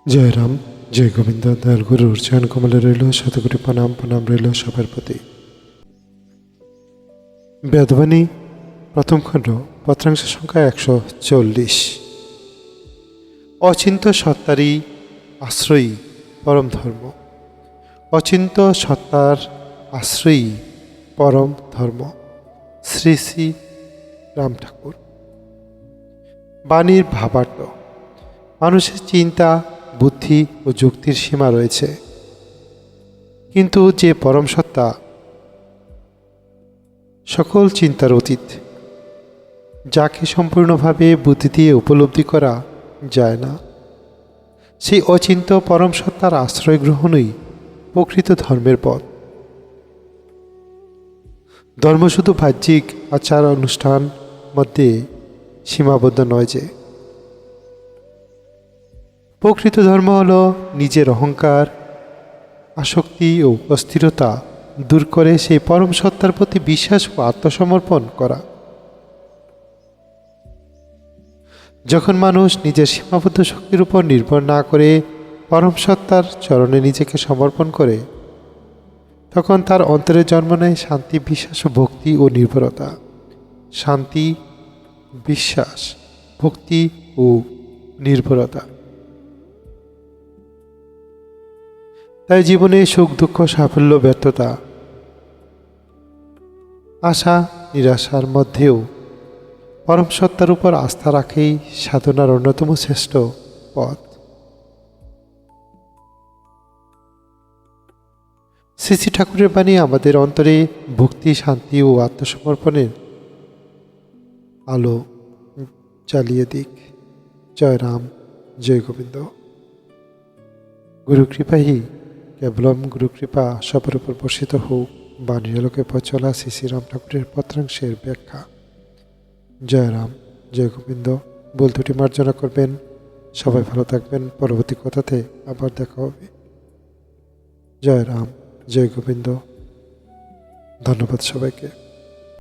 জয় রাম, জয় গোবিন্দ। দয়াল গুরুর চয়ন কমলে রইল শতকোটি প্রণাম। প্রণাম রইল সবার প্রতি। বেদবাণী প্রথম খণ্ড, পত্রাংশ সংখ্যা 140। অচিন্ত সত্তারই আশ্রয়ী পরম ধর্ম। অচিন্ত সত্তার আশ্রয়ী পরম ধর্ম। শ্রী শ্রী রাম ঠাকুর। বাণীর ভাবার্থ: মানুষের চিন্তা, বুদ্ধি ও যুক্তির সীমা রয়েছে, কিন্তু যে পরম সত্তা সকল চিন্তার অতীত, যাকে সম্পূর্ণভাবে বুদ্ধি দিয়ে উপলব্ধি করা যায় না, সেই অচিন্ত পরম সত্তার আশ্রয় গ্রহণই প্রকৃত ধর্মের পথ। ধর্ম শুধু বাহ্যিক আচার অনুষ্ঠান মধ্যে সীমাবদ্ধ নয়। যে প্রকৃত ধর্ম হল নিজের অহংকার, আসক্তি ও অস্থিরতা দূর করে সেই পরম সত্তার প্রতি বিশ্বাস ও আত্মসমর্পণ করা। যখন মানুষ নিজের সীমাবদ্ধ শক্তির উপর নির্ভর না করে পরম সত্তার চরণে নিজেকে সমর্পণ করে, তখন তার অন্তরে জন্ম নেয় শান্তি, বিশ্বাস ও ভক্তি ও নির্ভরতা। শান্তি, বিশ্বাস, ভক্তি ও নির্ভরতা। তাই জীবনে সুখ, দুঃখ, সাফল্য, ব্যর্থতা, আশা, নিরাশার মধ্যেও পরম সত্তার উপর আস্থা রাখেই সাধনার অন্যতম শ্রেষ্ঠ পথ। শ্রী শ্রী ঠাকুরের বাণী আমাদের অন্তরে ভক্তি, শান্তি ও আত্মসমর্পণের আলো জ্বালিয়ে দিক। জয় রাম, জয় গোবিন্দ। গুরুকৃপাহি কেবলম গুরুকৃপা সবার উপর বর্ষিত হোক। বাণীর আলোকে পথ চলা শ্রী শ্রী রাম ঠাকুরের পত্রাংশের ব্যাখ্যা। জয় রাম, জয় গোবিন্দ। ভুল ত্রুটি মার্জনা করবেন। সবাই ভালো থাকবেন। পরবর্তী কথাতে আবার দেখা হবে। জয় রাম, জয় গোবিন্দ। ধন্যবাদ সবাইকে।